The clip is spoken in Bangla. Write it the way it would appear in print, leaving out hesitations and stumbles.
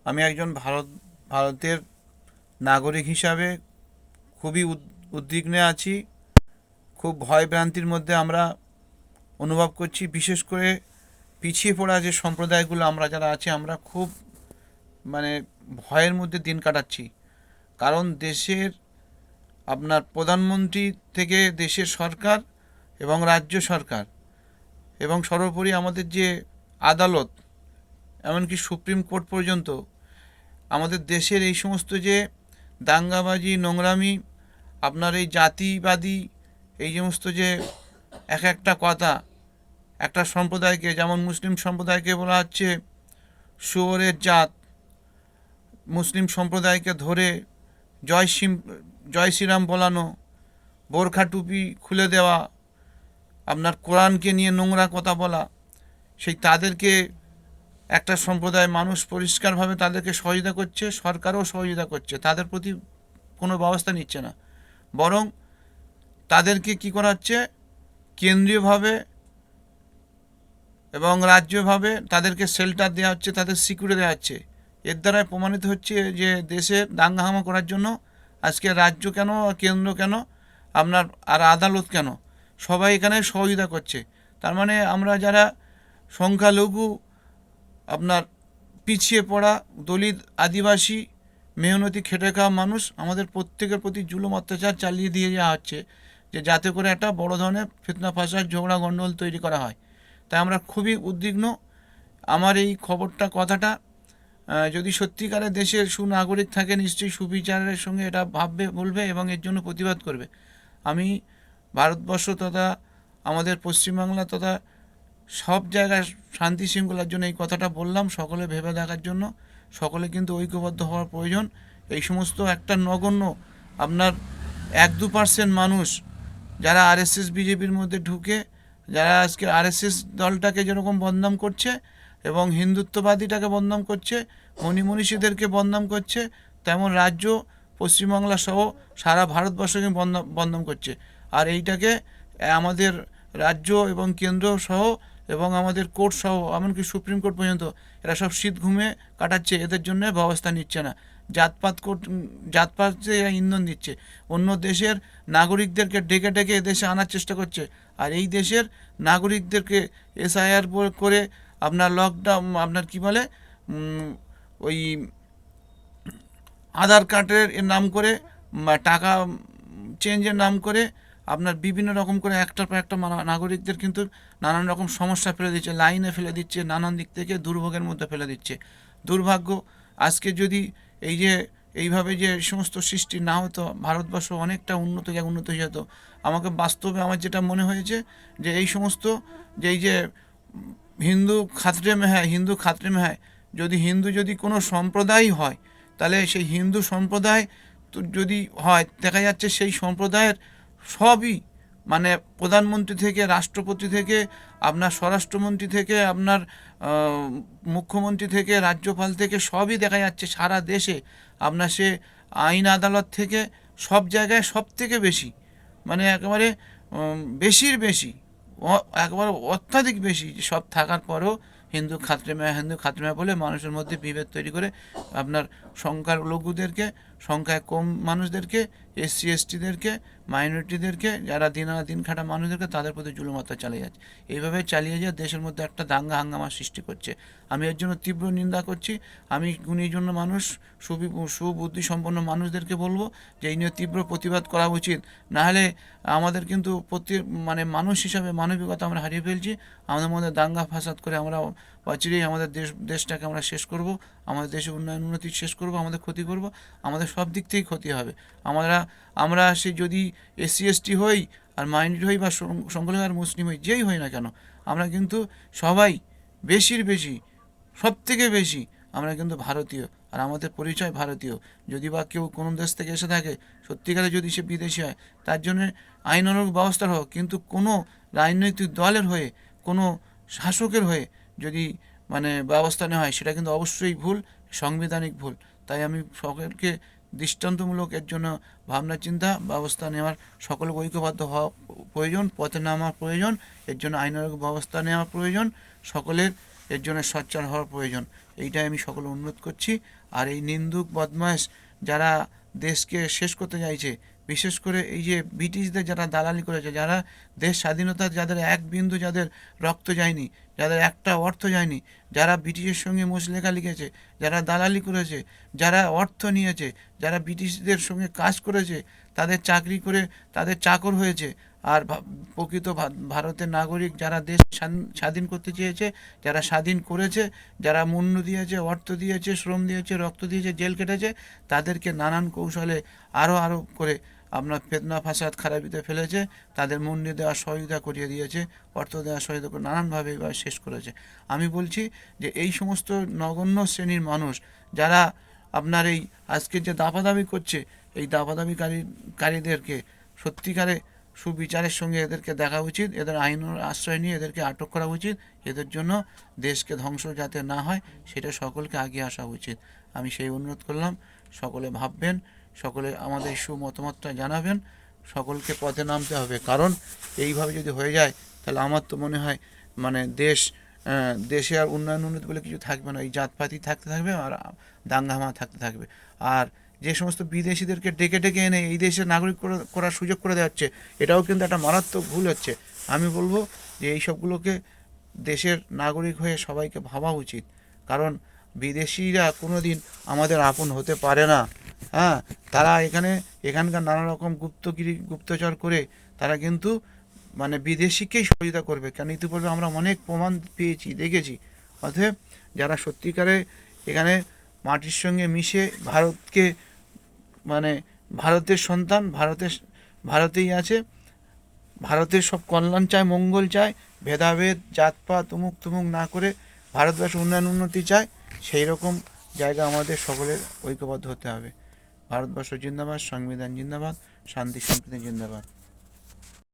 আমি একজন ভারতের নাগরিক হিসাবে খুবই উদ্বিগ্ন আছি। খুব ভয় ভ্রান্তির মধ্যে আমরা অনুভব করছি। বিশেষ করে পিছিয়ে পড়া যে সম্প্রদায়গুলো আমরা যারা আছি, আমরা খুব মানে ভয়ের মধ্যে দিন কাটাচ্ছি। কারণ দেশের আপনার প্রধানমন্ত্রী থেকে দেশের সরকার এবং রাজ্য সরকার এবং সর্বোপরি আমাদের যে আদালত, এমনকি সুপ্রিম কোর্ট পর্যন্ত আমাদের দেশের এই সমস্ত যে দাঙ্গাবাজি, নোংরামি, আপনার এই জাতিবাদী এই সমস্ত যে এক একটা কথা, একটা সম্প্রদায়কে, যেমন মুসলিম সম্প্রদায়কে বলা হচ্ছে শুয়োরের জাত, মুসলিম সম্প্রদায়কে ধরে জয় সিম জয় শ্রীরাম বলানো, বোরখা টুপি খুলে দেওয়া, আপনার কোরআনকে নিয়ে নোংরা কথা বলা, সেই তাদেরকে একটা সম্প্রদায় মানুষ পরিষ্কারভাবে তাদেরকে সহযোগিতা করছে, সরকারও সহযোগিতা করছে, তাদের প্রতি কোনো ব্যবস্থা নিচ্ছে না। বরং তাদেরকে কি করা হচ্ছে, কেন্দ্রীয়ভাবে এবং রাজ্যভাবে তাদেরকে শেল্টার দেওয়া হচ্ছে, তাদের সিকিউরিটি দেওয়া হচ্ছে। এর দ্বারাই প্রমাণিত হচ্ছে যে দেশে দাঙ্গাহামা করার জন্য আজকে রাজ্য কেন, কেন্দ্র কেন, আপনার আর আদালত কেন, সবাই এখানে সহযোগিতা করছে। তার মানে আমরা যারা সংখ্যালঘু, আপনার পিছিয়ে পড়া, দলিত, আদিবাসী, মেহনতি খেটে খাওয়া মানুষ, আমাদের প্রত্যেকের প্রতি জুলুম অত্যাচার চালিয়ে দিয়ে যাওয়া হচ্ছে, যে যাতে করে একটা বড় ধরনের ফিতনা ফাসাদ, ঝগড়া গণ্ডগোল তৈরি করা হয়। তাই আমরা খুবই উদ্বিগ্ন। আমার এই কথাটা যদি সত্যিকারের দেশের সুনাগরিক থাকে, নিশ্চয়ই সুবিচারের সঙ্গে এটা ভাববে, বলবে এবং এর জন্য প্রতিবাদ করবে। আমি ভারতবর্ষ তথা আমাদের পশ্চিমবাংলা তথা সব জায়গায় শান্তি শৃঙ্খলার জন্য এই কথাটা বললাম, সকলে ভেবে দেখার জন্য। সকলে কিন্তু ঐক্যবদ্ধ হওয়ার প্রয়োজন। এই সমস্ত একটা নগণ্য আপনার 1-2% মানুষ যারা আরএসএস বিজেপির মধ্যে ঢুকে, যারা আজকে আরএসএস দলটাকে যেরকম বদনাম করছে এবং হিন্দুত্ববাদীটাকে বদনাম করছে, মনীষীদেরকে বদনাম করছে, তেমন রাজ্য পশ্চিমবাংলা সহ সারা ভারতবর্ষকে বদনাম করছে। আর এইটাকে আমাদের রাজ্য এবং কেন্দ্র সহ এবং আমাদের কোর্ট সহ, এমনকি সুপ্রিম কোর্ট পর্যন্ত এরা সব শীত ঘুমে কাটাচ্ছে, এদের জন্য ব্যবস্থা নিচ্ছে না। জাতপাতে এরা ইন্ধন দিচ্ছে, অন্য দেশের নাগরিকদেরকে ডেকে ডেকে এদেশে আনার চেষ্টা করছে। আর এই দেশের নাগরিকদেরকে এসআইআর করে আপনার লকডাউন, আপনার কি বলে, ওই আধার কার্ডের নাম করে, টাকা চেঞ্জের নাম করে, আপনার বিভিন্ন রকম করে একটার পর একটা নাগরিকদের কিন্তু নানান রকম সমস্যা ফেলে দিচ্ছে, লাইনে ফেলে দিচ্ছে, নানান দিক থেকে দুর্ভোগের মধ্যে ফেলে দিচ্ছে। দুর্ভাগ্য, আজকে যদি এই যে এইভাবে যে সমস্ত সৃষ্টি না হতো, ভারতবর্ষ অনেকটা উন্নত হয়ে যেত। আমাকে বাস্তবে আমার যেটা মনে হয়েছে, যে এই সমস্ত যে এই যে হিন্দু খাতরে মে হ্যায়, যদি হিন্দু যদি কোনো সম্প্রদায় হয়, তাহলে সেই হিন্দু সম্প্রদায় যদি হয়, দেখা যাচ্ছে সেই সম্প্রদায়ের সবই, মানে প্রধানমন্ত্রী থেকে, রাষ্ট্রপতি থেকে, আপনার স্বরাষ্ট্রমন্ত্রী থেকে, আপনার মুখ্যমন্ত্রী থেকে, রাজ্যপাল থেকে, সবই দেখা যাচ্ছে সারা দেশে আপনার সে আইন আদালত থেকে সব জায়গায় সব থেকে বেশি, মানে একেবারে বেশির বেশি, একেবারে অত্যাধিক বেশি সব থাকার পরেও হিন্দু খাতরে বলে মানুষের মধ্যে বিভেদ তৈরি করে আপনার সংখ্যালঘুদেরকে, সংখ্যায় কম মানুষদেরকে, এসসি এসটিদেরকে, মাইনরিটিদেরকে, যারা দিন খাটা মানুষদেরকে, তাদের প্রতি জুলুম অত্যাচার চালিয়ে যাচ্ছে। এইভাবে চালিয়ে যায় দেশের মধ্যে একটা দাঙ্গা হাঙ্গামার সৃষ্টি করছে। আমি এর জন্য তীব্র নিন্দা করছি। আমি গুণীজন মানুষ, সুবুদ্ধি সম্পন্ন মানুষদেরকে বলবো যে এই নিয়ে তীব্র প্রতিবাদ করা উচিত। নাহলে আমাদের কিন্তু মানে মানুষ হিসাবে মানবিকতা আমরা হারিয়ে ফেলছি। আমাদের মধ্যে দাঙ্গা ফাসাদ করে আমরা অচিরেই আমাদের দেশটাকে আমরা শেষ করব, আমাদের দেশের উন্নতি শেষ করব, আমাদের ক্ষতি করব, আমাদের সব দিক থেকেই ক্ষতি হবে। আমরা সে যদি এসসি এসটি হই আর মাইনরিটি হই বা সংখ্যালঘু আর মুসলিম হই, যেই হই না কেন, আমরা কিন্তু সবাই বেশির বেশি, সব থেকে বেশি আমরা কিন্তু ভারতীয়, আর আমাদের পরিচয় ভারতীয়। যদি বা কেউ কোনো দেশ থেকে এসে থাকে, সত্যিকারে যদি সে বিদেশি হয়, তার জন্য আইনানুগ ব্যবস্থা হোক, কিন্তু কোনো রাজনৈতিক দলের হয়ে, কোনো শাসকের হয়ে যদি মানে ব্যবস্থা নেওয়া হয়, সেটা কিন্তু অবশ্যই ভুল, সাংবিধানিক ভুল। তাই আমি সকলকে দৃষ্টান্তমূলক এর জন্য ভাবনা চিন্তা ব্যবস্থা নেওয়ার, সকল ঐক্যবদ্ধ হওয়া প্রয়োজন, পথে নামা প্রয়োজন, এর জন্য আইনানুগ ব্যবস্থা নেওয়া প্রয়োজন। সকলের এর জন্য সোচ্চার হওয়ার প্রয়োজন। এইটাই আমি সকলে অনুরোধ করছি। আর এই নিন্দুক বদমাশ যারা দেশকে শেষ করতে চাইছে, বিশেষ করে এই যে ব্রিটিশদের যারা দালালি করেছে, যারা দেশ স্বাধীনতার যাদের এক বিন্দু যাদের রক্ত যায়নি, যাদের একটা অর্থ যায়নি, যারা ব্রিটিশের সঙ্গে মুচলেখা লিখেছে, যারা দালালি করেছে, যারা অর্থ নিয়েছে, যারা ব্রিটিশদের সঙ্গে কাজ করেছে, তাদের চাকরি করে তাদের চাকর হয়েছে, আর প্রকৃত ভারতের নাগরিক যারা দেশ স্বাধীন করতে চেয়েছে, যারা স্বাধীন করেছে, যারা মূল্য দিয়েছে, অর্থ দিয়েছে, শ্রম দিয়েছে, রক্ত দিয়েছে, জেল কেটেছে, তাদেরকে নানান কৌশলে আরও করে আপনার ফেতনা ফাসাদ খারাপিতে ফেলেছে, তাদের মূল্য দেওয়ার সহযোগিতা করিয়ে দিয়েছে, অর্থ দেওয়ার সহযোগিতা করে নানানভাবে এবার শেষ করেছে। আমি বলছি যে এই সমস্ত নগণ্য শ্রেণীর মানুষ যারা আপনার এই আজকের যে দাপাদাবি করছে, এই দাপাদাবিকারীদেরকে সত্যিকারে সুবিচারের সঙ্গে এদেরকে দেখা উচিত, এদের আইনের আশ্রয় নিয়ে এদেরকে আটক করা উচিত। এদের জন্য দেশকে ধ্বংস যাতে না হয় সেটা সকলকে এগিয়ে আসা উচিত। আমি সেই অনুরোধ করলাম, সকলে ভাববেন, সকলে আমাদের সুমতামতটা জানাবেন, সকলকে পথে নামতে হবে। কারণ এইভাবে যদি হয়ে যায় তাহলে আমার তো মনে হয় মানে দেশে আর উন্নয়ন উন্নতি বলে কিছু থাকবে না, এই জাতপাতি থাকতে থাকবে আর দাঙ্গামা থাকতে থাকবে। আর যে সমস্ত বিদেশিদেরকে ডেকে ডেকে এনে এই দেশের নাগরিক করার সুযোগ করে দেওয়া হচ্ছে, এটাও কিন্তু একটা মারাত্মক ভুল হচ্ছে। আমি বলবো যে এই সবগুলোকে দেশের নাগরিক হয়ে সবাইকে ভাবা উচিত। কারণ বিদেশিরা কোনো দিন আমাদের আপন হতে পারে না। হ্যাঁ, তারা এখানকার নানা রকম গুপ্তচর করে তারা কিন্তু মানে বিদেশিকেই সহযোগিতা করবে। কেন ইতিপূর্বে আমরা অনেক প্রমাণ পেয়েছি, দেখেছি। অতএব যারা সত্যিকারে এখানে মাটির সঙ্গে মিশে ভারতকে মানে ভারতের সন্তান, ভারতেই আছে, ভারতের সব কল্যাণ চায়, মঙ্গল চায়, ভেদাভেদ জাতপাত তুমুক তুমুক না করে ভারতবর্ষ উন্নয়ন উন্নতি চায়, সেই রকম জায়গা আমাদের সকলের ঐক্যবদ্ধ হতে হবে। ভারতবর্ষ জিন্দাবাদ, সংবিধান জিন্দাবাদ, শান্তি সম্প্রীতি জিন্দাবাদ।